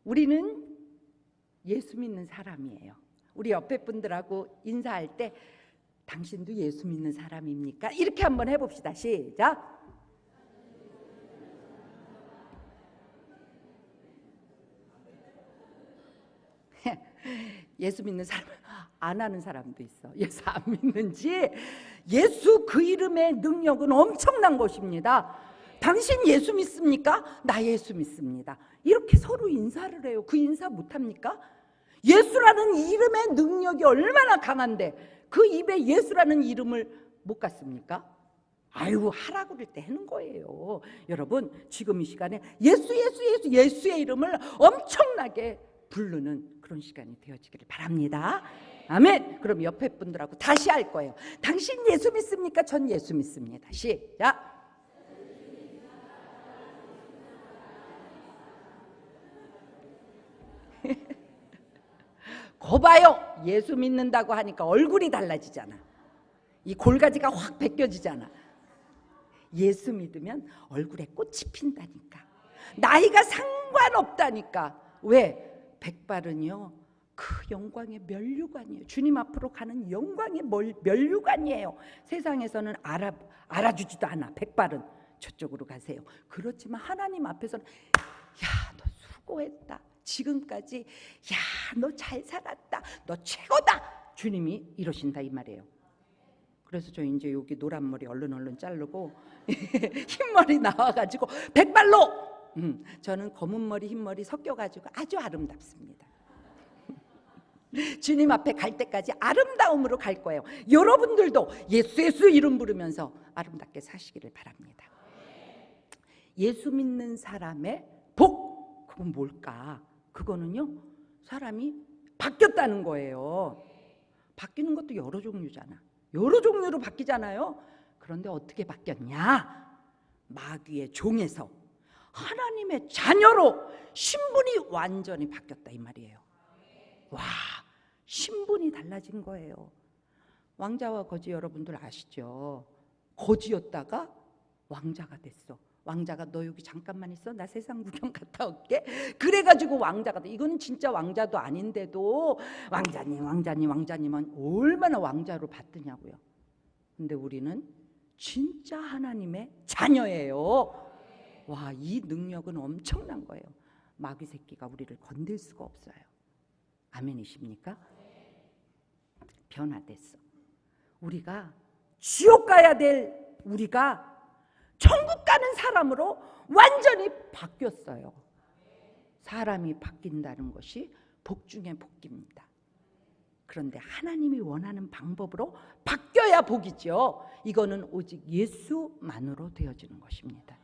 우리는 예수 믿는 사람이에요. 우리 옆에 분들하고 인사할 때 당신도 예수 믿는 사람입니까? 이렇게 한번 해봅시다. 시작. 예수 믿는 사람 안 하는 사람도 있어. 예수 안 믿는지. 예수 그 이름의 능력은 엄청난 것입니다. 당신 예수 믿습니까? 나 예수 믿습니다. 이렇게 서로 인사를 해요. 그 인사 못합니까? 예수라는 이름의 능력이 얼마나 강한데 그 입에 예수라는 이름을 못 갖습니까? 아이고 하라고 그럴 때 하는 거예요. 여러분 지금 이 시간에 예수의 이름을 엄청나게 부르는 그런 시간이 되어지기를 바랍니다. 아멘. 그럼 옆에 분들하고 다시 할 거예요. 당신 예수 믿습니까? 전 예수 믿습니다. 시작. 거 봐요. 예수 믿는다고 하니까 얼굴이 달라지잖아. 이 골가지가 확 벗겨지잖아. 예수 믿으면 얼굴에 꽃이 핀다니까. 나이가 상관없다니까. 왜? 백발은요 그 영광의 면류관이에요. 주님 앞으로 가는 영광의 면류관이에요. 세상에서는 알아주지도 않아. 백발은 저쪽으로 가세요. 그렇지만 하나님 앞에서는 야, 너 수고했다. 지금까지 야, 너 잘 살았다. 너 최고다. 주님이 이러신다 이 말이에요. 그래서 저 이제 여기 노란 머리 얼른 자르고 흰머리 나와가지고 백발로 저는 검은 머리 흰 머리 섞여가지고 아주 아름답습니다. 주님 앞에 갈 때까지 아름다움으로 갈 거예요. 여러분들도 예수 이름 부르면서 아름답게 사시기를 바랍니다. 예수 믿는 사람의 복, 그건 뭘까? 그거는요 사람이 바뀌었다는 거예요. 바뀌는 것도 여러 종류잖아. 여러 종류로 바뀌잖아요. 그런데 어떻게 바뀌었냐? 마귀의 종에서 하나님의 자녀로 신분이 완전히 바뀌었다 이 말이에요. 와, 신분이 달라진 거예요. 왕자와 거지 여러분들 아시죠? 거지였다가 왕자가 됐어. 왕자가 너 여기 잠깐만 있어. 나 세상 구경 갔다 올게. 그래가지고 왕자가 돼. 이거는 진짜 왕자도 아닌데도 왕자님은 얼마나 왕자로 받드냐고요. 근데 우리는 진짜 하나님의 자녀예요. 와, 이 능력은 엄청난 거예요. 마귀 새끼가 우리를 건들 수가 없어요. 아멘이십니까? 변화됐어. 우리가 지옥 가야 될 우리가 천국 가는 사람으로 완전히 바뀌었어요. 사람이 바뀐다는 것이 복 중에 복입니다. 그런데 하나님이 원하는 방법으로 바뀌어야 복이죠. 이거는 오직 예수만으로 되어지는 것입니다.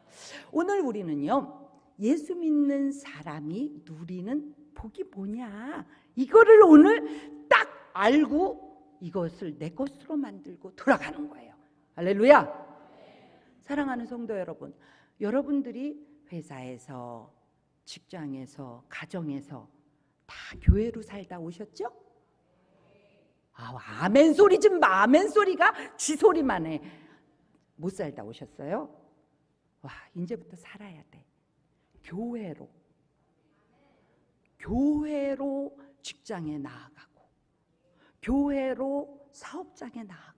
오늘 우리는요 예수 믿는 사람이 누리는 복이 뭐냐, 이거를 오늘 딱 알고 이것을 내 것으로 만들고 돌아가는 거예요. 할렐루야. 사랑하는 성도 여러분, 여러분들이 회사에서, 직장에서, 가정에서 다 교회로 살다 오셨죠? 아멘 소리 좀 마. 아멘 소리가 지 소리만 해. 못 살다 오셨어요? 와, 이제부터 살아야 돼. 교회로 직장에 나아가고, 교회로 사업장에 나아가고,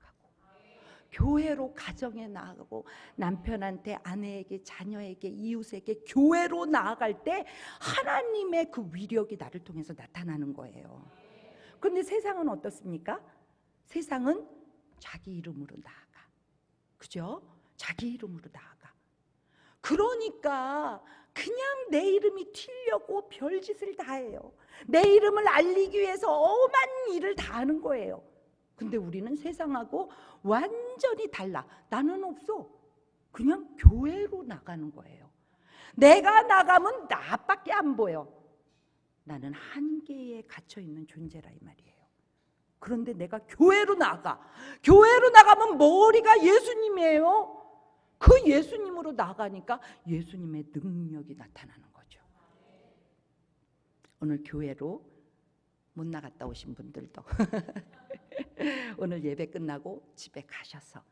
교회로 가정에 나아가고, 남편한테, 아내에게, 자녀에게, 이웃에게 교회로 나아갈 때 하나님의 그 위력이 나를 통해서 나타나는 거예요. 그런데 세상은 어떻습니까? 세상은 자기 이름으로 나아가. 그죠? 자기 이름으로 나아가. 그러니까 그냥 내 이름이 튀려고 별짓을 다 해요. 내 이름을 알리기 위해서 엄한 일을 다 하는 거예요. 근데 우리는 세상하고 완전히 달라. 나는 없어. 그냥 교회로 나가는 거예요. 내가 나가면 나밖에 안 보여. 나는 한계에 갇혀있는 존재라 이 말이에요. 그런데 내가 교회로 나가. 교회로 나가면 머리가 예수님이에요. 그 예수님으로 나가니까 예수님의 능력이 나타나는 거죠. 오늘 교회로 못 나갔다 오신 분들도 오늘 예배 끝나고 집에 가셔서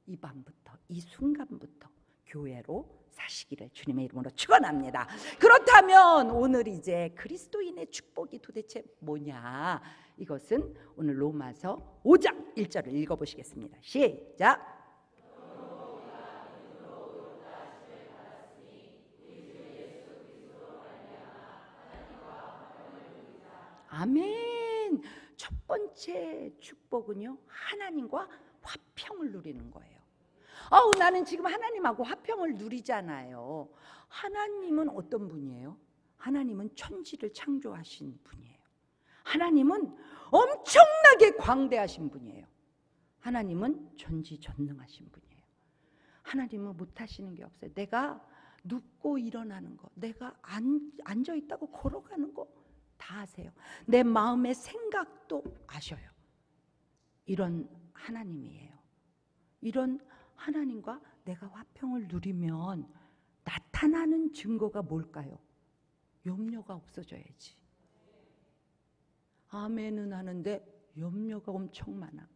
이 밤부터, 이 순간부터 교회로 사시기를 주님의 이름으로 축원합니다. 그렇다면 오늘 이제 그리스도인의 축복이 도대체 뭐냐? 이것은 오늘 로마서 5장 1절을 읽어보시겠습니다. 시작. 아멘. 첫 번째 축복은요, 하나님과 화평을 누리는 거예요. 나는 지금 하나님하고 화평을 누리잖아요. 하나님은 어떤 분이에요? 하나님은 천지를 창조하신 분이에요. 하나님은 엄청나게 광대하신 분이에요. 하나님은 전지전능하신 분이에요. 하나님은 못하시는 게 없어요. 내가 눕고 일어나는 거, 내가 앉아있다고 걸어가는 거 다 아세요. 내 마음의 생각도 아셔요. 이런 하나님이에요. 이런 하나님과 내가 화평을 누리면 나타나는 증거가 뭘까요? 염려가 없어져야지. 아멘은 하는데 염려가 엄청 많아.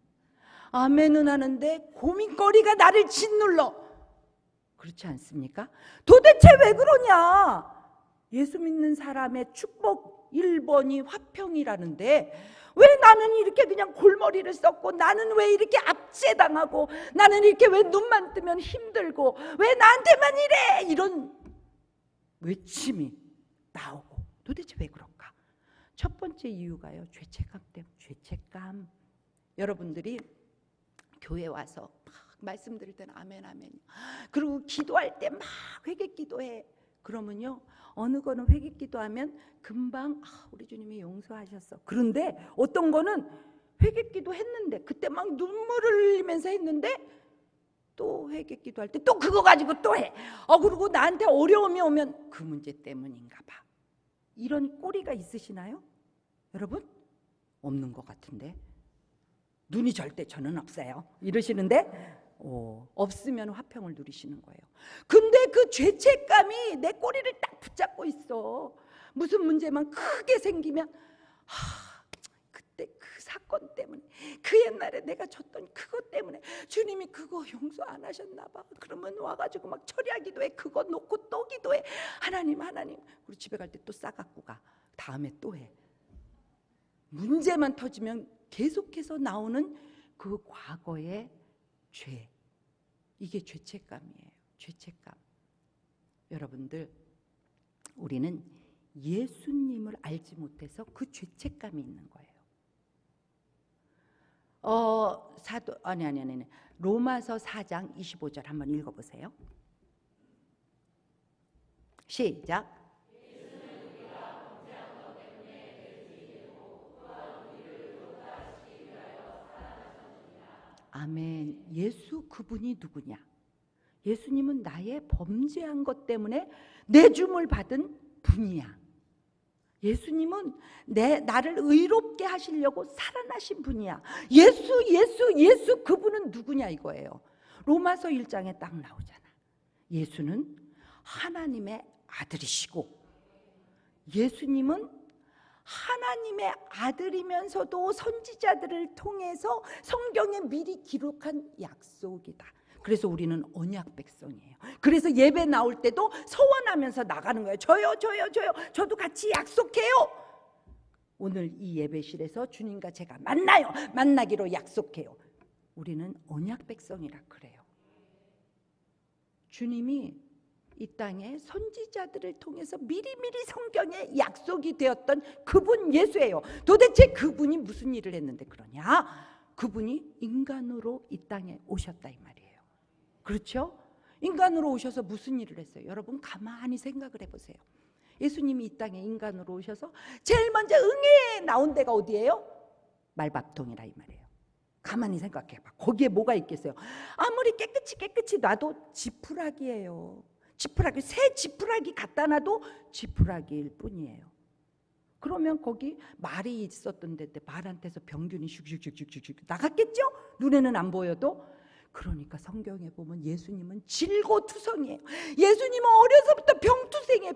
아멘은 하는데 고민거리가 나를 짓눌러. 그렇지 않습니까? 도대체 왜 그러냐? 예수 믿는 사람의 축복 1번이 화평이라는데 왜 나는 이렇게 그냥 골머리를 썼고, 나는 왜 이렇게 압제당하고, 나는 이렇게 왜 눈만 뜨면 힘들고, 왜 나한테만 이래? 이런 외침이 나오고, 도대체 왜 그럴까? 첫 번째 이유가요, 죄책감 때문에. 죄책감. 여러분들이 교회 와서 막 말씀 드릴 때는 아멘 아멘, 그리고 기도할 때 막 회개 기도해. 그러면요, 어느 거는 회개 기도하면 금방 우리 주님이 용서하셨어. 그런데 어떤 거는 회개 기도했는데 그때 막 눈물을 흘리면서 했는데 또 회개 기도할 때 또 그거 가지고 또 해. 그리고 나한테 어려움이 오면 그 문제 때문인가 봐. 이런 꼬리가 있으시나요? 여러분? 없는 것 같은데. 눈이 절대 저는 없어요. 이러시는데 없으면 화평을 누리시는 거예요. 근데 그 죄책감이 내 꼬리를 딱 붙잡고 있어. 무슨 문제만 크게 생기면 그때 그 사건 때문에, 그 옛날에 내가 졌던 그것 때문에 주님이 그거 용서 안 하셨나 봐. 그러면 와가지고 막 철야기도 해. 그거 놓고 또 기도해. 하나님 우리 집에 갈 때 또 싸갖고 가. 다음에 또 해. 문제만 터지면 계속해서 나오는 그 과거의 죄, 이게 죄책감이에요. 죄책감. 여러분들, 우리는 예수님을 알지 못해서 그 죄책감이 있는 거예요. 로마서 4장 25절 한번 읽어보세요. 시작. 아멘. 예수 그분이 누구냐? 예수님은 나의 범죄한 것 때문에 내줌을 받은 분이야. 예수님은 나를 의롭게 하시려고 살아나신 분이야. 예수 그분은 누구냐 이거예요. 로마서 1장에 딱 나오잖아. 예수는 하나님의 아들이시고, 예수님은 하나님의 아들이면서도 선지자들을 통해서 성경에 미리 기록한 약속이다. 그래서 우리는 언약 백성이에요. 그래서 예배 나올 때도 서원하면서 나가는 거예요. 저요. 저도 같이 약속해요. 오늘 이 예배실에서 주님과 제가 만나기로 약속해요. 우리는 언약 백성이라 그래요. 주님이 이 땅에 선지자들을 통해서 미리미리 성경에 약속이 되었던 그분 예수예요. 도대체 그분이 무슨 일을 했는데 그러냐? 그분이 인간으로 이 땅에 오셨다 이 말이에요. 그렇죠? 인간으로 오셔서 무슨 일을 했어요? 여러분 가만히 생각을 해보세요. 예수님이 이 땅에 인간으로 오셔서 제일 먼저 응애에 나온 데가 어디예요? 말밥통이라 이 말이에요. 가만히 생각해봐. 거기에 뭐가 있겠어요? 아무리 깨끗이 놔도 지푸라기예요. 지푸라기, 새 지푸라기 갖다 놔도 지푸라기일 뿐이에요. 그러면 거기 말이 있었던 데인데 말한테서 병균이 슉슉슉슉슉 나갔겠죠? 눈에는 안 보여도. 그러니까 성경에 보면 예수님은 질고투성이에요. 예수님은 어려서부터 병투생이에요.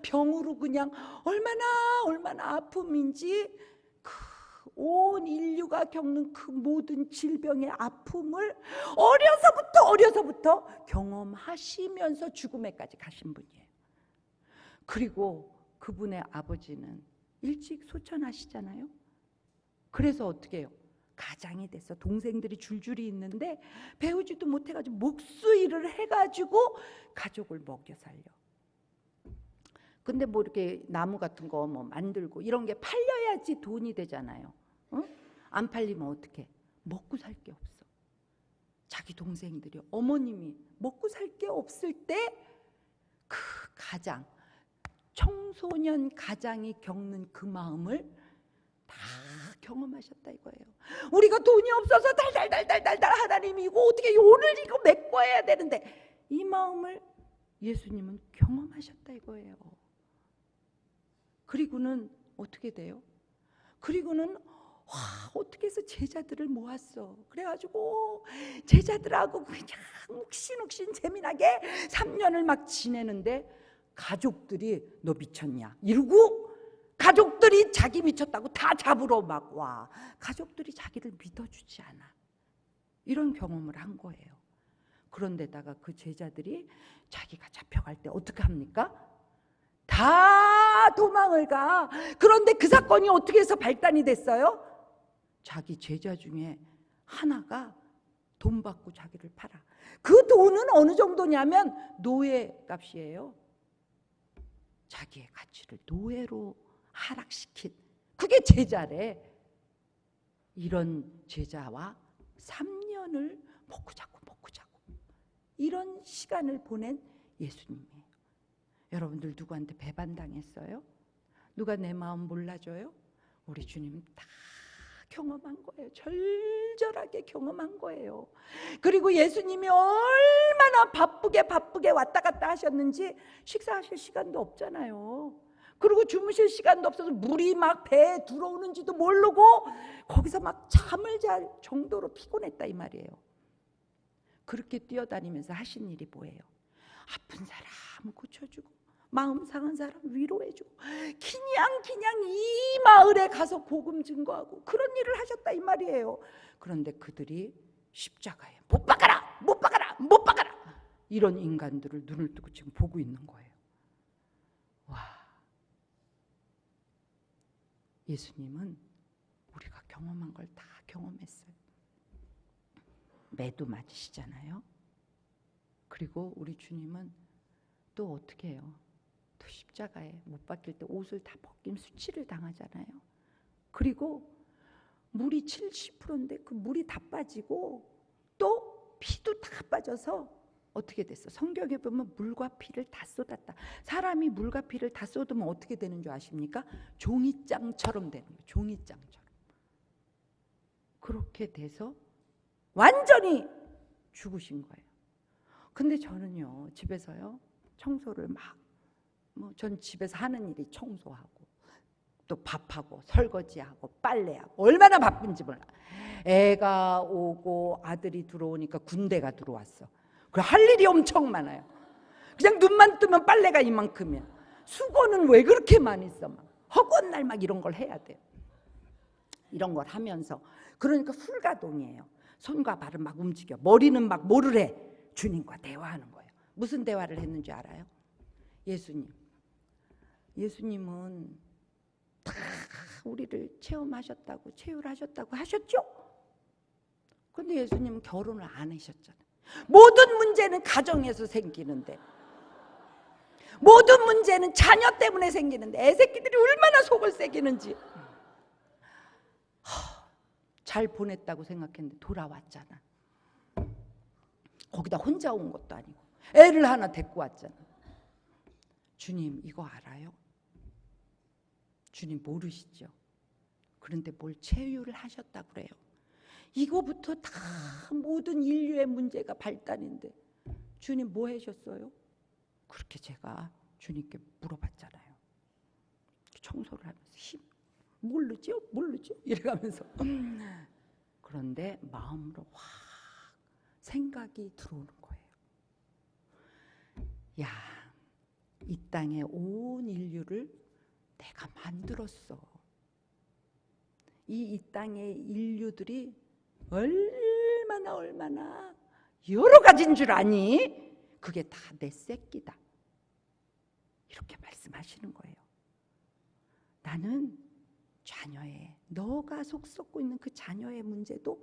병으로 그냥 얼마나 아픔인지 그 온 인류가 겪는 그 모든 질병의 아픔을 어려서부터 경험하시면서 죽음에까지 가신 분이에요. 그리고 그분의 아버지는 일찍 소천하시잖아요. 그래서 어떻게 해요? 가장이 돼서 동생들이 줄줄이 있는데 배우지도 못해가지고 목수일을 해가지고 가족을 먹여 살려. 근데 뭐 이렇게 나무 같은 거 뭐 만들고 이런 게 팔려야지 돈이 되잖아요. 응? 안 팔리면 어떡해? 먹고 살 게 없어. 자기 동생들이, 어머님이 먹고 살 게 없을 때 그 가장, 청소년 가장이 겪는 그 마음을 다 경험하셨다 이거예요. 우리가 돈이 없어서 달달달달달달 하나님이 이거 어떻게 오늘 이거 메꿔야 되는데, 이 마음을 예수님은 경험하셨다 이거예요. 그리고는 어떻게 돼요? 그리고는 어떻게 해서 제자들을 모았어. 그래가지고 제자들하고 그냥 욱신욱신 재미나게 3년을 막 지내는데 가족들이 너 미쳤냐 이러고, 가족들이 자기 미쳤다고 다 잡으러 막 와. 가족들이 자기를 믿어주지 않아. 이런 경험을 한 거예요. 그런데다가 그 제자들이 자기가 잡혀갈 때 어떻게 합니까? 다 도망을 가. 그런데 그 사건이 어떻게 해서 발단이 됐어요? 자기 제자 중에 하나가 돈 받고 자기를 팔아. 그 돈은 어느 정도냐면 노예 값이에요. 자기의 가치를 노예로 하락시킨, 그게 제자래. 이런 제자와 3년을 먹고 자고 이런 시간을 보낸 예수님이에요. 여러분들 누구한테 배반당했어요? 누가 내 마음 몰라줘요? 우리 주님 다 경험한 거예요. 절절하게 경험한 거예요. 그리고 예수님이 얼마나 바쁘게 왔다 갔다 하셨는지 식사하실 시간도 없잖아요. 그리고 주무실 시간도 없어서 물이 막 배에 들어오는지도 모르고 거기서 막 잠을 잘 정도로 피곤했다 이 말이에요. 그렇게 뛰어다니면서 하신 일이 뭐예요? 아픈 사람 고쳐주고, 마음 상한 사람 위로해주고, 그냥 이 마을에 가서 복음 증거하고 그런 일을 하셨다 이 말이에요. 그런데 그들이 십자가에 못 박아라 이런 인간들을 눈을 뜨고 지금 보고 있는 거예요. 와, 예수님은 우리가 경험한 걸 다 경험했어요. 매도 맞으시잖아요. 그리고 우리 주님은 또 어떻게 해요? 또 십자가에 못 박힐 때 옷을 다 벗김 수치를 당하잖아요. 그리고 물이 70%인데 그 물이 다 빠지고 또 피도 다 빠져서 어떻게 됐어? 성경에 보면 물과 피를 다 쏟았다. 사람이 물과 피를 다 쏟으면 어떻게 되는 줄 아십니까? 종이장처럼 되는 거예요. 종이장처럼. 그렇게 돼서 완전히 죽으신 거예요. 근데 저는요, 집에서요, 청소를 전 집에서 하는 일이 청소하고 또 밥하고 설거지하고 빨래하고 얼마나 바쁜지 몰라. 애가 오고 아들이 들어오니까 군대가 들어왔어. 그래 할 일이 엄청 많아요. 그냥 눈만 뜨면 빨래가 이만큼이야. 수건은 왜 그렇게 많이 써? 막 허구한 날 막 이런 걸 해야 돼요. 이런 걸 하면서 그러니까 훌가동이에요. 손과 발은 막 움직여, 머리는 막 뭐를 해? 주님과 대화하는 거예요. 무슨 대화를 했는지 알아요? 예수님은 다 우리를 체험하셨다고, 체휼하셨다고 하셨죠? 근데 예수님은 결혼을 안 하셨잖아요. 모든 문제는 가정에서 생기는데, 모든 문제는 자녀 때문에 생기는데, 애새끼들이 얼마나 속을 새기는지. 잘 보냈다고 생각했는데 돌아왔잖아. 거기다 혼자 온 것도 아니고 애를 하나 데리고 왔잖아. 주님 이거 알아요? 주님 모르시죠? 그런데 뭘 체휼을 하셨다고 그래요. 이거부터 다 모든 인류의 문제가 발단인데 주님 뭐 하셨어요? 그렇게 제가 주님께 물어봤잖아요. 청소를 하면서 모르죠? 이래가면서 그런데 마음으로 확 생각이 들어오는 거예요. 야, 이 땅의 온 인류를 내가 만들었어. 이 땅의 인류들이 얼마나 여러 가지인 줄 아니? 그게 다 내 새끼다. 이렇게 말씀하시는 거예요. 나는 자녀의, 너가 속 썩고 있는 그 자녀의 문제도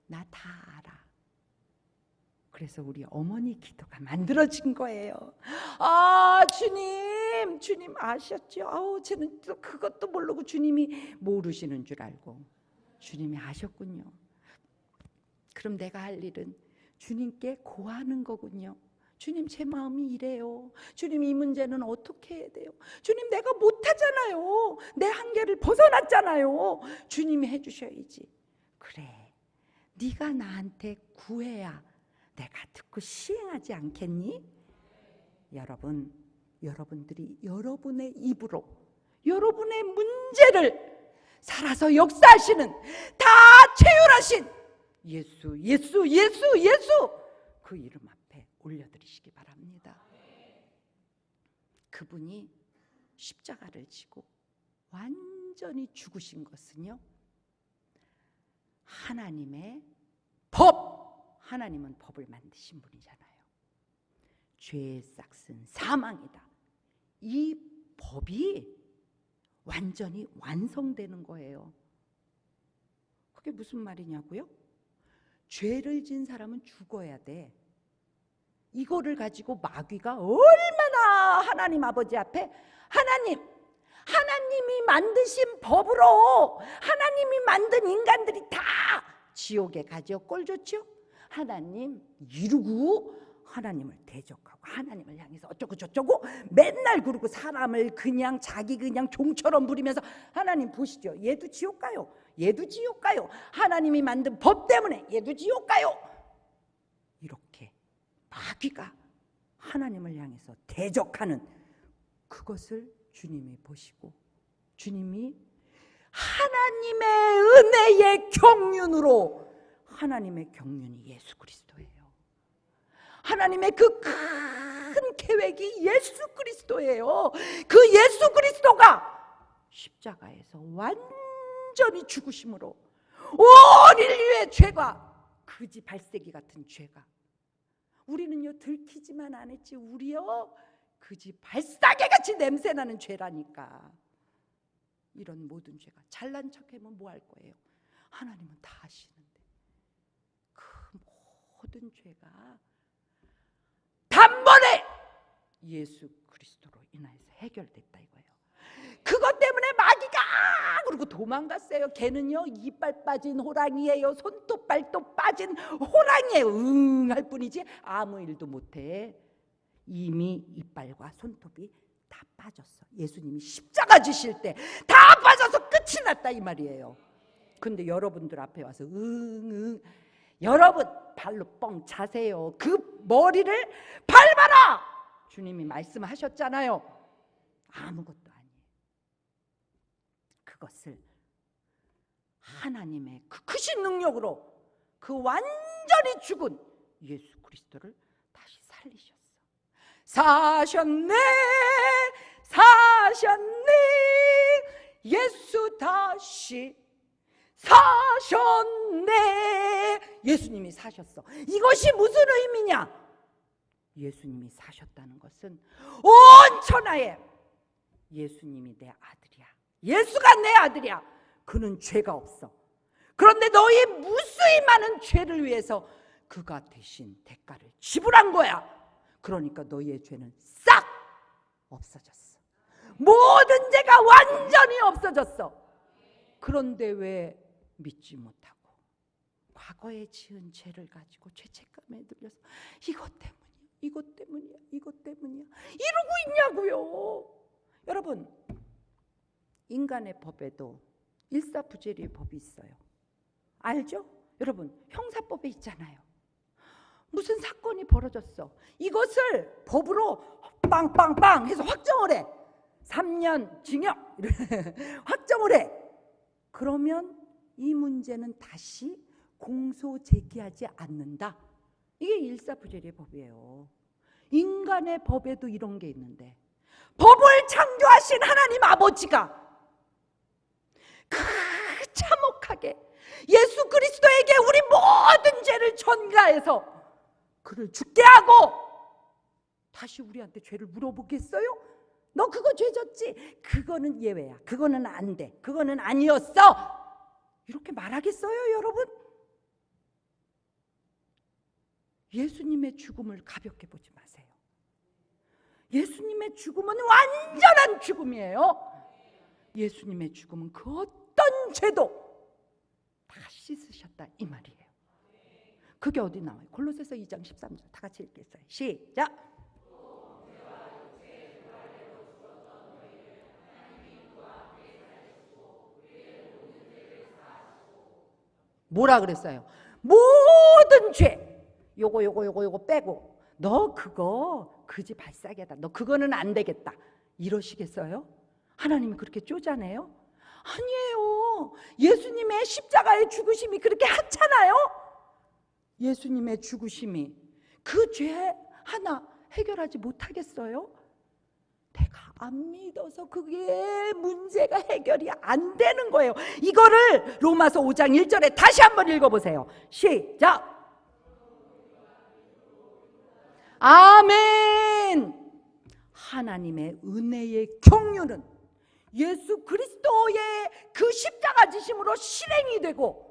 나 다 알아. 그래서 우리 어머니 기도가 만들어진 거예요. 아, 주님 아셨죠? 아우, 저는 또 그것도 모르고 주님이 모르시는 줄 알고 주님이 아셨군요. 그럼 내가 할 일은 주님께 고하는 거군요. 주님, 제 마음이 이래요. 주님, 이 문제는 어떻게 해야 돼요? 주님, 내가 못하잖아요. 내 한계를 벗어났잖아요. 주님이 해주셔야지. 그래, 네가 나한테 구해야 내가 듣고 시행하지 않겠니? 여러분들이 여러분의 입으로 여러분의 문제를 살아서 역사하시는, 다 채율하신 예수 그 이름 앞에 올려드리시기 바랍니다. 그분이 십자가를 지고 완전히 죽으신 것은요, 하나님의 법, 하나님은 법을 만드신 분이잖아요. 죄의 싹은 사망이다. 이 법이 완전히 완성되는 거예요. 그게 무슨 말이냐고요? 죄를 진 사람은 죽어야 돼. 이거를 가지고 마귀가 얼마나 하나님 아버지 앞에 하나님이 만드신 법으로 하나님이 만든 인간들이 다 지옥에 가죠. 꼴 좋죠? 하나님 이루고 하나님을 대적하고 하나님을 향해서 어쩌고 저쩌고 맨날 그러고 사람을 그냥 자기 그냥 종처럼 부리면서, 하나님 보시죠, 얘도 지옥 가요. 하나님이 만든 법 때문에 얘도 지옥 가요. 이렇게 마귀가 하나님을 향해서 대적하는 그것을 주님이 보시고, 주님이 하나님의 은혜의 경륜으로, 하나님의 경륜이 예수 그리스도예요. 하나님의 그 큰 계획이 예수 그리스도예요. 그 예수 그리스도가 십자가에서 완전히 죽으심으로 온 인류의 죄가, 거지 발세기 같은 죄가, 우리는요 들키지만 안 했지, 우리요 거지 발사계같이 냄새나는 죄라니까. 이런 모든 죄가, 잘난 척하면 뭐 할 거예요? 하나님은 다 아시는데 그 모든 죄가 단번에 예수 그리스도로 인해서 해결됐다 이거예요. 그것 때문에 마귀가 그러고 도망갔어요. 걔는요 이빨 빠진 호랑이에요. 손도 발도 빠진 호랑이에요. 응 할 뿐이지 아무 일도 못해. 이미 이빨과 손톱이 다 빠졌어. 예수님이 십자가 지실 때 다 빠져서 끝이 났다 이 말이에요. 근데 여러분들 앞에 와서 응 여러분 발로 뻥 차세요. 그 머리를 밟아라 주님이 말씀하셨잖아요. 아무것도 아니에요. 그것을 하나님의 그 크신 능력으로 그 완전히 죽은 예수 그리스도를 다시 살리셨어. 사셨네 예수 다시 사셨네. 예수님이 사셨어. 이것이 무슨 의미냐? 예수님이 사셨다는 것은 온 천하에 예수님이 내 아들이야, 예수가 내 아들이야. 그는 죄가 없어. 그런데 너희 무수히 많은 죄를 위해서 그가 대신 대가를 지불한 거야. 그러니까 너희의 죄는 싹 없어졌어. 모든 죄가 완전히 없어졌어. 그런데 왜 믿지 못하고 과거에 지은 죄를 가지고 죄책감에 들려서 이것 때문이야 이러고 있냐고요. 여러분, 인간의 법에도 일사부재리의 법이 있어요. 알죠? 여러분, 형사법에 있잖아요. 무슨 사건이 벌어졌어. 이것을 법으로 빵빵빵 해서 확정을 해. 3년 징역 확정을 해. 그러면 이 문제는 다시 공소 제기하지 않는다. 이게 일사부재리의 법이에요. 인간의 법에도 이런 게 있는데, 법을 창조하신 하나님 아버지가 참 예수 그리스도에게 우리 모든 죄를 전가해서 그를 죽게 하고 다시 우리한테 죄를 물어보겠어요? 너 그거 죄 졌지? 그거는 예외야. 그거는 안 돼. 그거는 아니었어. 이렇게 말하겠어요, 여러분? 예수님의 죽음을 가볍게 보지 마세요. 예수님의 죽음은 완전한 죽음이에요. 예수님의 죽음은 그 어떤 죄도 다 씻으셨다 이 말이에요. 그게 어디 나와요? 골로새서 2장 13절 다 같이 읽겠어요. 시작. 뭐라 그랬어요? 모든 죄 요거 빼고 너 그거 그지 발사계다. 너 그거는 안 되겠다. 이러시겠어요? 하나님이 그렇게 쪼잔해요? 아니에요. 예수님의 십자가의 죽으심이 그렇게 하찮아요? 예수님의 죽으심이 그 죄 하나 해결하지 못하겠어요? 내가 안 믿어서 그게 문제가 해결이 안 되는 거예요. 이거를 로마서 5장 1절에 다시 한번 읽어보세요. 시작. 아멘. 하나님의 은혜의 경륜은 예수 그리스도의 그 십자가 지심으로 실행이 되고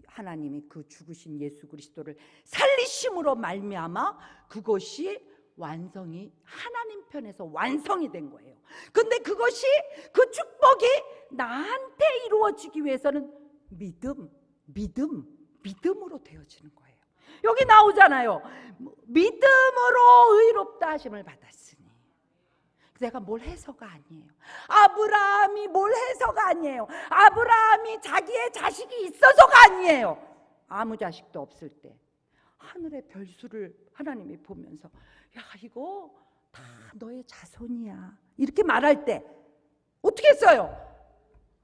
하나님이 그 죽으신 예수 그리스도를 살리심으로 말미암아 그것이 완성이 하나님 편에서 완성이 된 거예요. 근데 그것이 그 축복이 나한테 이루어지기 위해서는 믿음으로 되어지는 거예요. 여기 나오잖아요. 믿음으로 의롭다 하심을 받았으니. 내가 뭘 해서가 아니에요. 아브라함이 뭘 해서가 아니에요. 아브라함이 자기의 자식이 있어서가 아니에요. 아무 자식도 없을 때 하늘의 별수를 하나님이 보면서 야 이거 다 너의 자손이야 이렇게 말할 때 어떻게 했어요?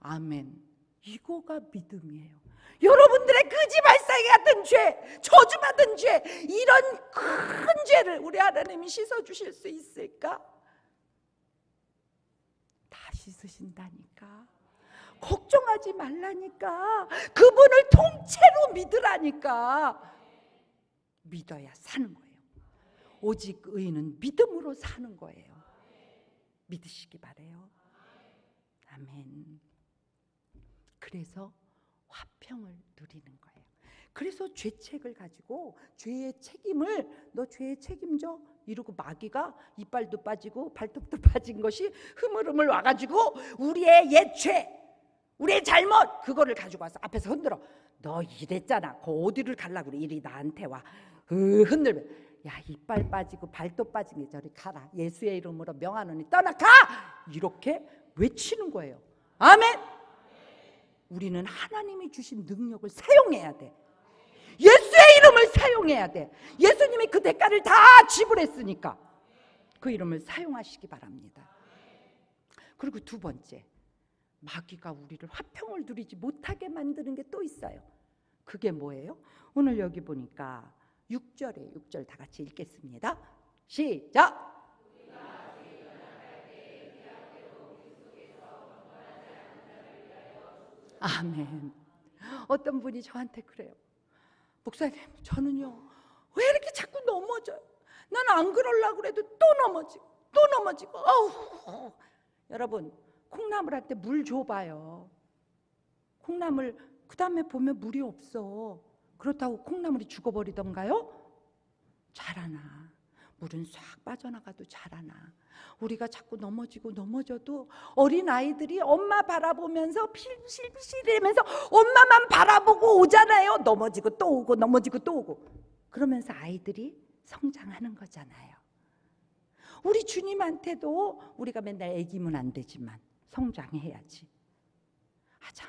아멘. 이거가 믿음이에요. 여러분들의 거짓말싸기 같은 죄, 저주받은 죄, 이런 큰 죄를 우리 하나님이 씻어주실 수 있을까? 다 씻으신다니까. 걱정하지 말라니까. 그분을 통째로 믿으라니까. 믿어야 사는 거예요. 오직 의인은 믿음으로 사는 거예요. 믿으시기 바래요. 아멘. 그래서 화평을 누리는 거예요. 그래서 죄책을 가지고 죄의 책임을 너 죄의 책임져 이러고 마귀가 이빨도 빠지고 발톱도 빠진 것이 흐물흐물 와가지고 우리의 옛 죄, 우리의 잘못 그거를 가지고 와서 앞에서 흔들어. 너 이랬잖아. 그 어디를 가려고 그래. 이리 나한테 와. 흔들면 야 이빨 빠지고 발톱 빠진 게 저리 가라. 예수의 이름으로 명하노니 떠나가. 이렇게 외치는 거예요. 아멘. 우리는 하나님이 주신 능력을 사용해야 돼. 예수의 이름을 사용해야 돼. 예수님이 그 대가를 다 지불했으니까 그 이름을 사용하시기 바랍니다. 그리고 두 번째, 마귀가 우리를 화평을 누리지 못하게 만드는 게 또 있어요. 그게 뭐예요? 오늘 여기 보니까 6절에 6절 다 같이 읽겠습니다. 시작. 아멘. 어떤 분이 저한테 그래요. 목사님, 저는요 왜 이렇게 자꾸 넘어져요? 난 안 그러려고 그래도 또 넘어지고 아우. 여러분, 콩나물 할 때 물 줘봐요. 콩나물 그 다음에 보면 물이 없어. 그렇다고 콩나물이 죽어버리던가요? 자라나. 물은 싹 빠져나가도 자라나. 우리가 자꾸 넘어져도 어린아이들이 엄마 바라보면서 필실필실이면서 엄마만 바라보고 오잖아요. 넘어지고 또 오고 그러면서 아이들이 성장하는 거잖아요. 우리 주님한테도 우리가 맨날 애기면 안 되지만 성장해야지. 하장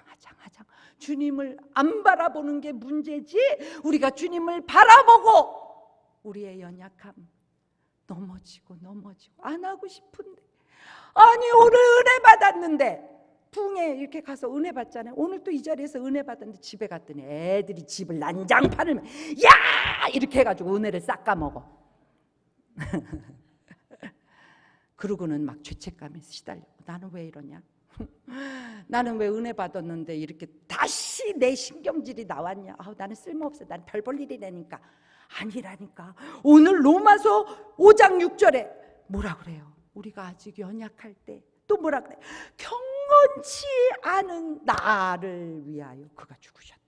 주님을 안 바라보는 게 문제지. 우리가 주님을 바라보고 우리의 연약함 넘어지고 안 하고 싶은데 아니 오늘 은혜 받았는데 붕에 이렇게 가서 은혜 받잖아요. 오늘 또 이 자리에서 은혜 받았는데 집에 갔더니 애들이 집을 난장판을 야 이렇게 해가지고 은혜를 싹 까먹어. 그러고는 막 죄책감에 시달려. 나는 왜 이러냐? 나는 왜 은혜 받았는데 이렇게 다시 내 신경질이 나왔냐? 나는 쓸모없어. 나는 별 볼 일이라니까. 아니라니까. 오늘 로마서 5장 6절에 뭐라 그래요? 우리가 아직 연약할 때 또 뭐라 그래? 경건치 않은 나를 위하여 그가 죽으셨다.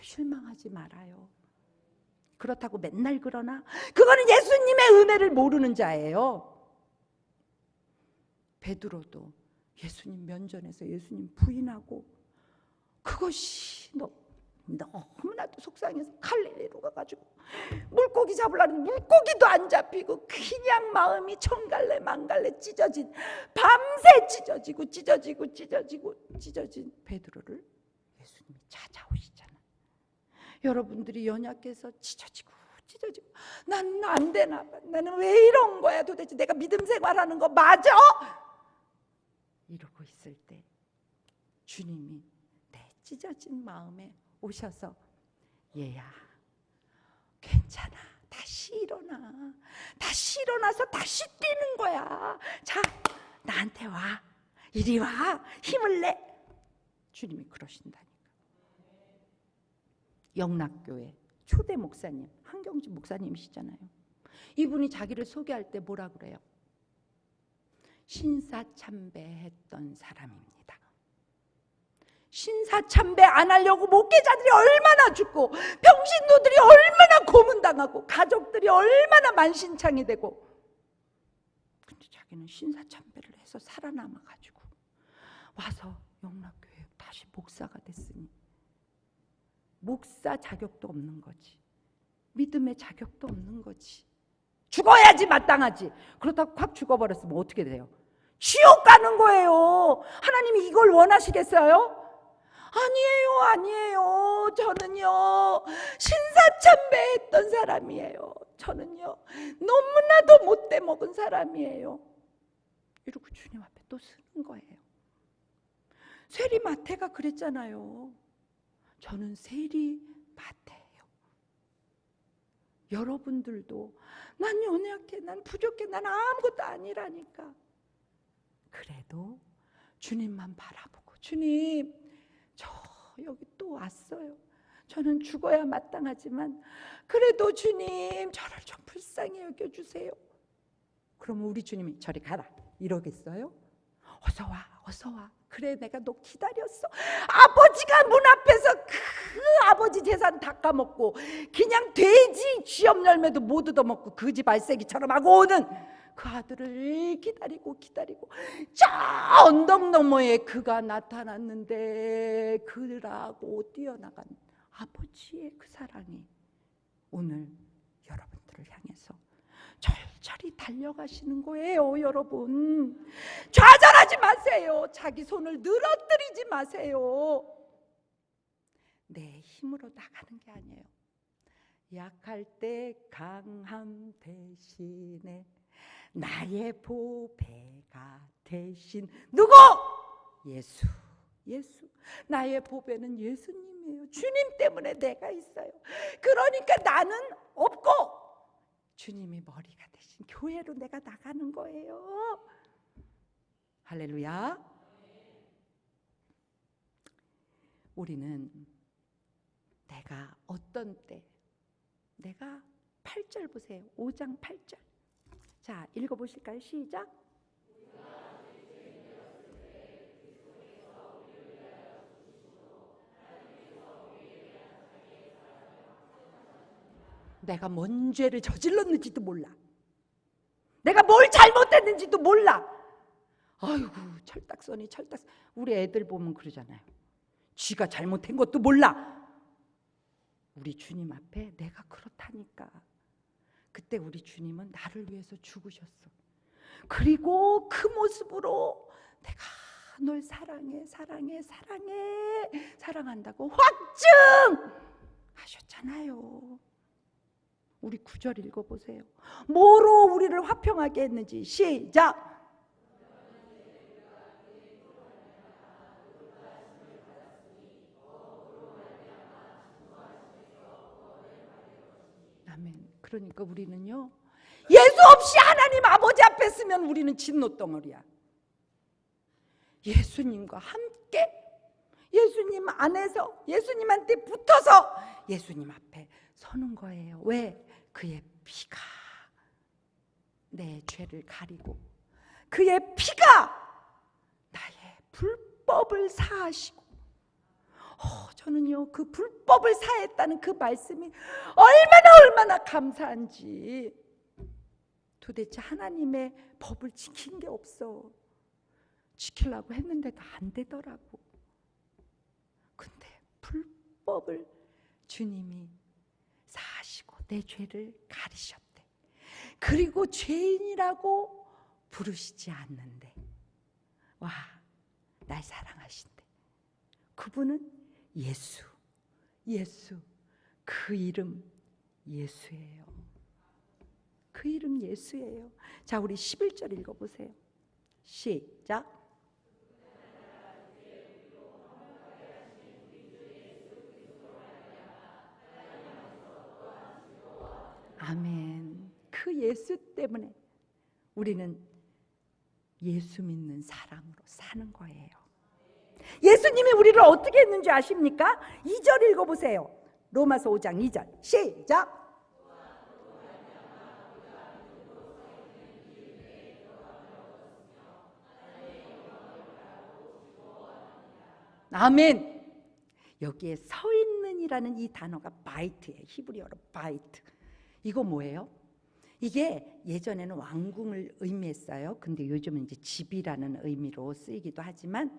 실망하지 말아요. 그렇다고 맨날 그러나? 그거는 예수님의 은혜를 모르는 자예요. 베드로도 예수님 면전에서 예수님 부인하고 그것이 너무나도 속상해서 갈릴리로 가가지고 물고기 잡으려는 물고기도 안 잡히고 그냥 마음이 천갈래 만갈래 찢어진, 밤새 찢어진 베드로를 예수님이 찾아오시잖아. 여러분들이 연약해서 찢어지고 나는 안 되나 봐. 나는 왜 이런 거야 도대체. 내가 믿음 생활하는 거 맞아? 이러고 있을 때 주님이 내 찢어진 마음에 오셔서 얘야 괜찮아. 다시 일어나. 다시 일어나서 다시 뛰는 거야. 자, 나한테 와. 이리 와. 힘을 내. 주님이 그러신다니까. 영락교회 초대 목사님, 한경주 목사님이시잖아요. 이분이 자기를 소개할 때 뭐라 그래요? 신사참배했던 사람입니다. 신사참배 안 하려고 목회자들이 얼마나 죽고 평신도들이 얼마나 고문당하고 가족들이 얼마나 만신창이 되고, 근데 자기는 신사참배를 해서 살아남아가지고 와서 영락교회 다시 목사가 됐으니 목사 자격도 없는 거지. 믿음의 자격도 없는 거지. 죽어야지 마땅하지. 그렇다고 확 죽어버렸으면 어떻게 돼요? 지옥 가는 거예요. 하나님이 이걸 원하시겠어요? 아니에요. 저는요 신사참배했던 사람이에요. 저는요 너무나도 못돼 먹은 사람이에요. 이러고 주님 앞에 또 쓰는 거예요. 세리마태가 그랬잖아요. 저는 세리마태예요. 여러분들도 난 연약해, 난 부족해, 난 아무것도 아니라니까. 그래도 주님만 바라보고, 주님 저 여기 또 왔어요. 저는 죽어야 마땅하지만 그래도 주님 저를 좀 불쌍히 여겨주세요. 그러면 우리 주님이 저리 가라 이러겠어요? 어서 와. 그래 내가 너 기다렸어. 아버지가 문 앞에서 그 아버지 재산 다 까먹고 그냥 돼지 쥐업 열매도 못 얻어먹고 그 집 알새기처럼 하고 오는 그 아들을 기다리고 저 언덕 너머에 그가 나타났는데 그라고 뛰어나간 아버지의 그 사랑이 오늘 여러분들을 향해서 철저히 달려가시는 거예요. 여러분 좌절하지 마세요. 자기 손을 늘어뜨리지 마세요. 내 힘으로 나가는 게 아니에요. 약할 때 강함 대신에 나의 보배가 대신 누구? 예수. 나의 보배는 예수님이에요. 주님 때문에 내가 있어요. 그러니까 나는 없고 주님이 머리가 되신 교회로 내가 나가는 거예요. 할렐루야. 우리는 내가 어떤 때, 내가 8절 보세요. 5장 8절. 자, 읽어보실까요? 시작. 내가 뭔 죄를 저질렀는지도 몰라. 내가 뭘 잘못했는지도 몰라. 아이고 철딱서니. 우리 애들 보면 그러잖아요. 쥐가 잘못한 것도 몰라. 우리 주님 앞에 내가 그렇다니까. 그때 우리 주님은 나를 위해서 죽으셨어. 그리고 그 모습으로 내가 널 사랑한다고 확증하셨잖아요. 우리 9절 읽어보세요. 뭐로 우리를 화평하게 했는지 시작. 아멘. 그러니까 우리는요 예수 없이 하나님 아버지 앞에 서면 우리는 진노덩어리야. 예수님과 함께 예수님 안에서 예수님한테 붙어서 예수님 앞에 서는 거예요. 왜? 그의 피가 내 죄를 가리고 그의 피가 나의 불법을 사하시고 저는요 그 불법을 사했다는 그 말씀이 얼마나 감사한지. 도대체 하나님의 법을 지킨 게 없어. 지키려고 했는데도 안 되더라고. 근데 불법을 주님이 사하시고 내 죄를 가리셨대. 그리고 죄인이라고 부르시지 않는데 와, 날 사랑하신대. 그분은 예수. 그 이름 예수예요. 그 이름 예수예요. 자, 우리 11절 읽어보세요. 시작. 아멘. 그 예수 때문에 우리는 예수 믿는 사람으로 사는 거예요. 예수님이 우리를 어떻게 했는지 아십니까? 2절 읽어보세요. 로마서 5장 2절 시작. 아멘. 여기에 서 있는이라는 이 단어가 바이트예요. 히브리어로 바이트. 이거 뭐예요? 이게 예전에는 왕궁을 의미했어요. 근데 요즘은 이제 집이라는 의미로 쓰이기도 하지만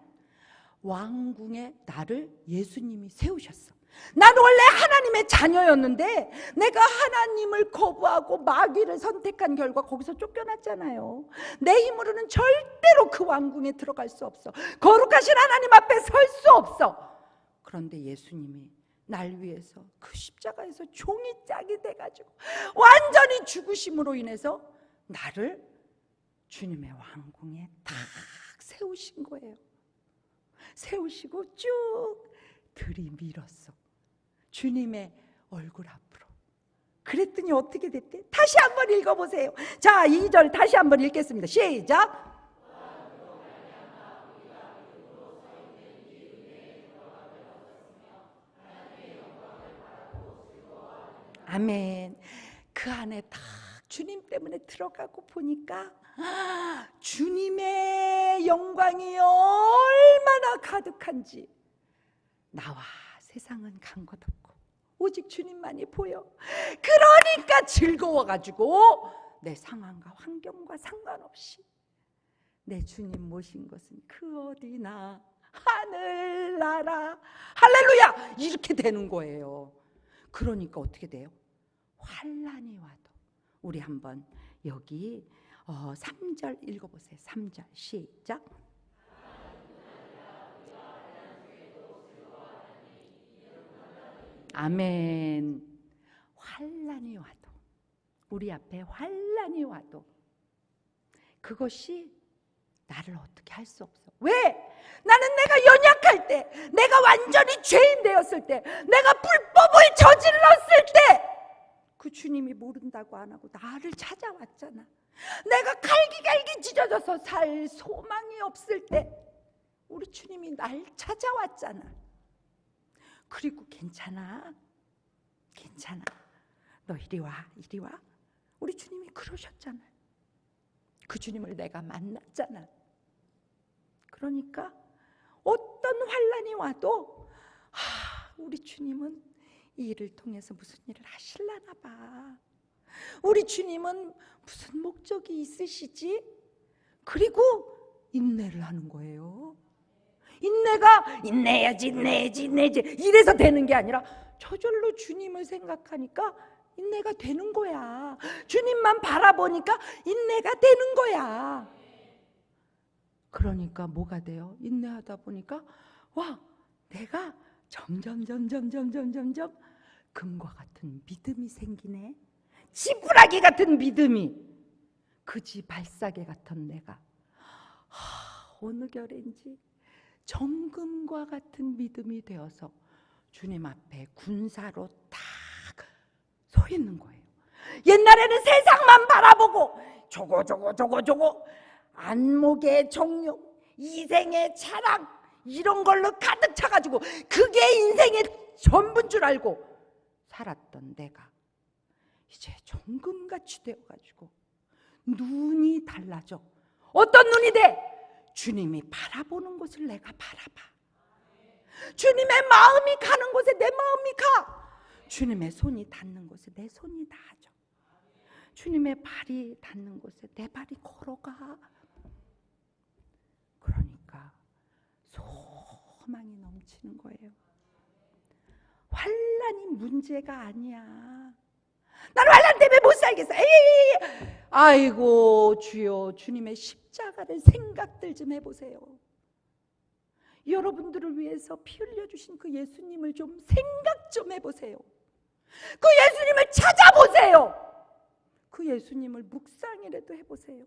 왕궁에 나를 예수님이 세우셨어. 난 원래 하나님의 자녀였는데 내가 하나님을 거부하고 마귀를 선택한 결과 거기서 쫓겨났잖아요. 내 힘으로는 절대로 그 왕궁에 들어갈 수 없어. 거룩하신 하나님 앞에 설 수 없어. 그런데 예수님이 날 위해서 그 십자가에서 종이 짝이 돼가지고 완전히 죽으심으로 인해서 나를 주님의 왕궁에 딱 세우신 거예요. 세우시고 쭉 들이밀었어. 주님의 얼굴 앞으로. 그랬더니 어떻게 됐대? 다시 한번 읽어보세요. 자, 2절 다시 한번 읽겠습니다. 시작. 아멘. 그 안에 딱 주님 때문에 들어가고 보니까 주님의 영광이 얼마나 가득한지. 나와 세상은 간 것 없고 오직 주님만이 보여. 그러니까 즐거워가지고 내 상황과 환경과 상관없이 내 주님 모신 것은 그 어디나 하늘나라. 할렐루야. 이렇게 되는 거예요. 그러니까 어떻게 돼요? 환난이 와도. 우리 한번 여기 3절 읽어보세요. 3절 시작. 아멘. 환난이 와도, 우리 앞에 환난이 와도 그것이 나를 어떻게 할 수 없어. 왜? 나는 내가 연약할 때, 내가 완전히 죄인 되었을 때, 내가 불법을 저질렀을 때 그 주님이 모른다고 안 하고 나를 찾아왔잖아. 내가 갈기갈기 찢어져서 살 소망이 없을 때 우리 주님이 날 찾아왔잖아. 그리고 괜찮아, 너 이리 와. 우리 주님이 그러셨잖아. 그 주님을 내가 만났잖아. 그러니까 어떤 환난이 와도 우리 주님은 이 일을 통해서 무슨 일을 하시려나 봐. 우리 주님은 무슨 목적이 있으시지? 그리고 인내를 하는 거예요. 인내가 인내해야지 이래서 되는 게 아니라 저절로 주님을 생각하니까 인내가 되는 거야. 주님만 바라보니까 인내가 되는 거야. 그러니까 뭐가 돼요? 인내하다 보니까 와, 내가 점점 금과 같은 믿음이 생기네. 지푸라기 같은 믿음이, 그지 발사계 같은 내가 어느 결인지 정금과 같은 믿음이 되어서 주님 앞에 군사로 딱 서 있는 거예요. 옛날에는 세상만 바라보고 저거 안목의 정욕, 이생의 자랑 이런 걸로 가득 차가지고 그게 인생의 전부인 줄 알고 살았던 내가 이제 정금같이 되어가지고 눈이 달라져. 어떤 눈이 돼? 주님이 바라보는 곳을 내가 바라봐. 주님의 마음이 가는 곳에 내 마음이 가. 주님의 손이 닿는 곳에 내 손이 닿아져. 주님의 발이 닿는 곳에 내 발이 걸어가. 그러니까 소망이 넘치는 거예요. 환난이 문제가 아니야. 나는 환난 때문에 못 살겠어. 에이. 아이고 주여, 주님의 십자가를 생각들 좀 해보세요. 여러분들을 위해서 피 흘려주신 그 예수님을 좀 생각 좀 해보세요. 그 예수님을 찾아보세요. 그 예수님을 묵상이라도 해보세요.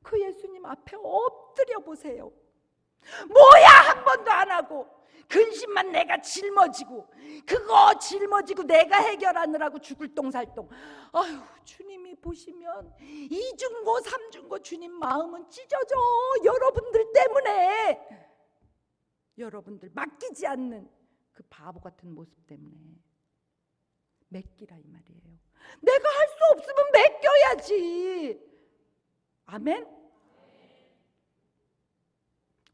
그 예수님 앞에 엎드려 보세요. 뭐야 한 번도 안 하고 근심만 내가 짊어지고 그거 짊어지고 내가 해결하느라고 죽을 똥살똥. 아유, 주님이 보시면 이중고 삼중고 주님 마음은 찢어져. 여러분들 때문에. 여러분들 맡기지 않는 그 바보 같은 모습 때문에. 맡기라 이 말이에요. 내가 할 수 없으면 맡겨야지. 아멘.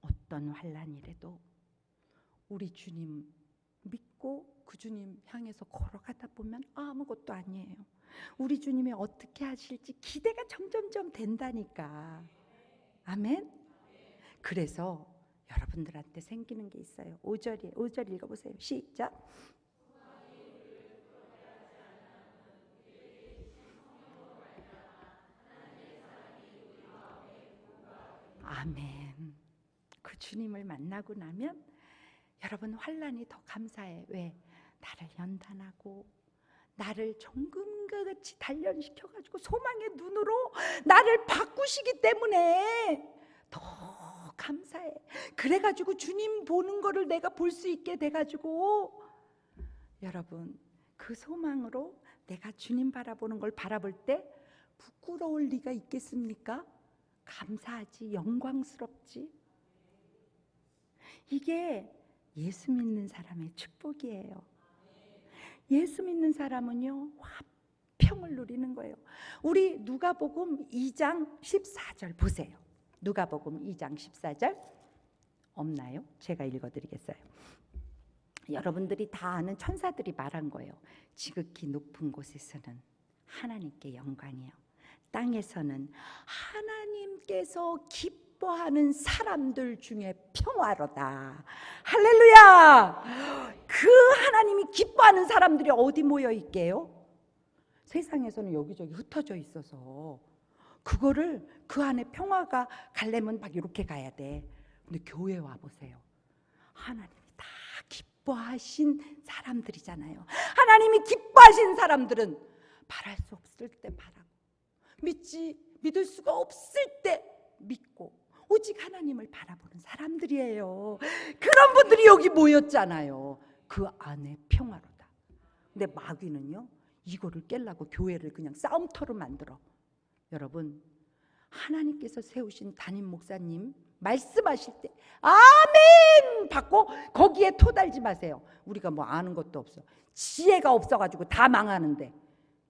어떤 환난이라도 우리 주님 믿고 그 주님 향해서 걸어가다 보면 아무것도 아니에요. 우리 주님이 어떻게 하실지 기대가 점점점 된다니까. 아멘. 그래서 여러분들한테 생기는 게 있어요. 5절 읽어보세요. 시작. 아멘. 그 주님을 만나고 나면 여러분 환난이 더 감사해. 왜? 나를 연단하고 나를 정금같이 단련시켜가지고 소망의 눈으로 나를 바꾸시기 때문에 더 감사해. 그래가지고 주님 보는 거를 내가 볼 수 있게 돼가지고 여러분 그 소망으로 내가 주님 바라보는 걸 바라볼 때 부끄러울 리가 있겠습니까? 감사하지, 영광스럽지. 이게 예수 믿는 사람의 축복이에요. 예수 믿는 사람은요 화평을 누리는 거예요. 우리 누가복음 2장 14절 보세요. 누가복음 2장 14절 없나요? 제가 읽어드리겠어요. 여러분들이 다 아는 천사들이 말한 거예요. 지극히 높은 곳에서는 하나님께 영광이요, 땅에서는 하나님께서 기뻐하는 사람들 중에 평화로다. 할렐루야. 그 하나님이 기뻐하는 사람들이 어디 모여 있게요? 세상에서는 여기저기 흩어져 있어서 그거를 그 안에 평화가 가려면 막 이렇게 가야 돼. 근데 교회 와보세요. 하나님이 다 기뻐하신 사람들이잖아요. 하나님이 기뻐하신 사람들은 바랄 수 없을 때 바라고 믿을 수가 없을 때 믿고 오직 하나님을 바라보는 사람들이에요. 그런 분들이 여기 모였잖아요. 그 안에 평화로다. 근데 마귀는요 이거를 깨려고 교회를 그냥 싸움터로 만들어. 여러분 하나님께서 세우신 담임 목사님 말씀하실 때 아멘 받고 거기에 토달지 마세요. 우리가 뭐 아는 것도 없어. 지혜가 없어가지고 다 망하는데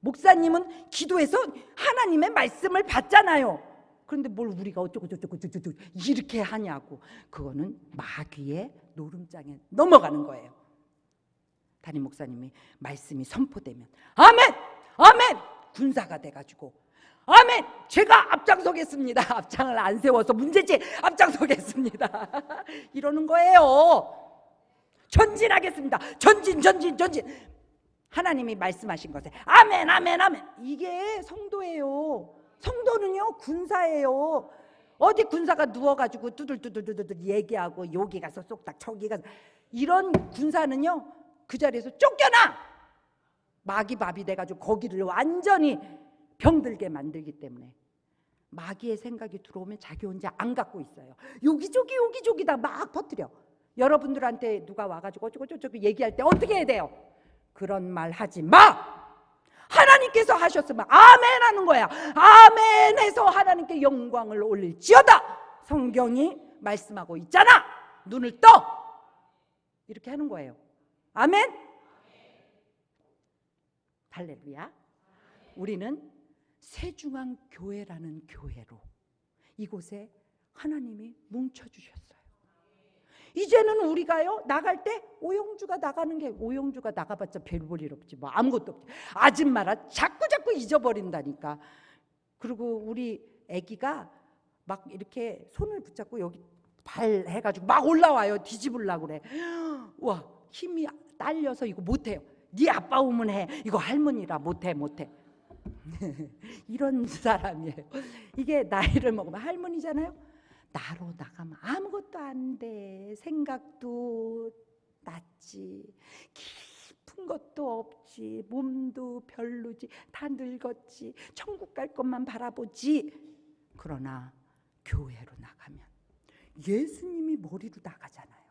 목사님은 기도해서 하나님의 말씀을 받잖아요. 그런데 뭘 우리가 어쩌고 이렇게 하냐고. 그거는 마귀의 노름장에 넘어가는 거예요. 담임 목사님이 말씀이 선포되면 아멘 아멘 군사가 돼가지고 아멘 제가 앞장서겠습니다. 앞장을 안 세워서 문제지 앞장서겠습니다. 이러는 거예요. 전진하겠습니다. 전진 하나님이 말씀하신 것에 아멘 아멘 아멘. 이게 성도예요. 성도는요 군사예요. 어디 군사가 누워가지고 두들두들 얘기하고 여기 가서 쏙딱 저기 가서 이런 군사는요 그 자리에서 쫓겨나. 마귀밥이 돼가지고 거기를 완전히 병들게 만들기 때문에 마귀의 생각이 들어오면 자기 혼자 안 갖고 있어요. 여기저기 다 막 퍼뜨려. 여러분들한테 누가 와가지고 어쩌고 얘기할 때 어떻게 해야 돼요? 그런 말 하지 마. 하나님께서 하셨으면 아멘 하는 거야. 아멘 해서 하나님께 영광을 올릴지어다. 성경이 말씀하고 있잖아. 눈을 떠. 이렇게 하는 거예요. 아멘. 할렐루야. 우리는 새중앙교회라는 교회로 이곳에 하나님이 뭉쳐주셨어요. 이제는 우리가요 나갈 때 오영주가 나가는 게, 오영주가 나가봤자 별 볼 일 없지 뭐 아무것도 없지. 아줌마라 자꾸 잊어버린다니까. 그리고 우리 애기가 막 이렇게 손을 붙잡고 여기 발 해가지고 막 올라와요. 뒤집으려고 그래. 와, 힘이 딸려서 이거 못해요. 네 아빠 오면 해. 이거 할머니라 못해. 이런 사람이에요. 이게 나이를 먹으면 할머니잖아요. 나로 나가면 아무것도 안 돼. 생각도 낮지, 깊은 것도 없지, 몸도 별로지, 다 늙었지, 천국 갈 것만 바라보지. 그러나 교회로 나가면 예수님이 머리로 나가잖아요.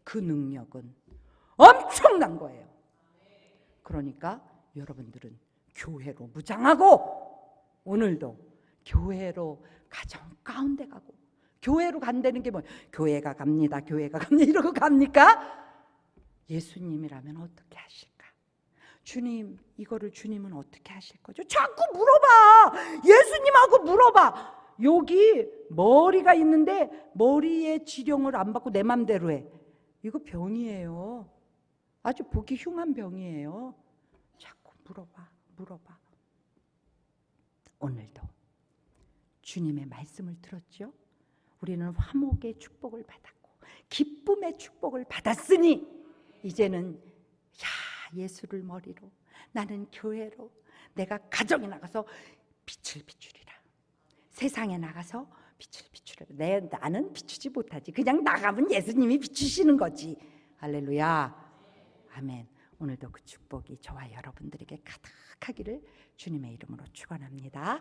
그 능력은 엄청난 거예요. 그러니까 여러분들은 교회로 무장하고 오늘도 교회로 가정 가운데 가고, 교회로 간다는 게 뭐예요? 교회가 갑니다 이러고 갑니까? 예수님이라면 어떻게 하실까? 주님, 이거를 주님은 어떻게 하실 거죠? 자꾸 물어봐. 예수님하고 물어봐. 여기 머리가 있는데 머리에 지령을 안 받고 내 맘대로 해. 이거 병이에요. 아주 보기 흉한 병이에요. 자꾸 물어봐. 오늘도 주님의 말씀을 들었죠? 우리는 화목의 축복을 받았고 기쁨의 축복을 받았으니 이제는 예수를 머리로, 나는 교회로, 내가 가정에 나가서 빛을 비추리라. 세상에 나가서 빛을 비추리라. 나는 비추지 못하지. 그냥 나가면 예수님이 비추시는 거지. 할렐루야. 아멘. 오늘도 그 축복이 저와 여러분들에게 가득하기를 주님의 이름으로 축원합니다.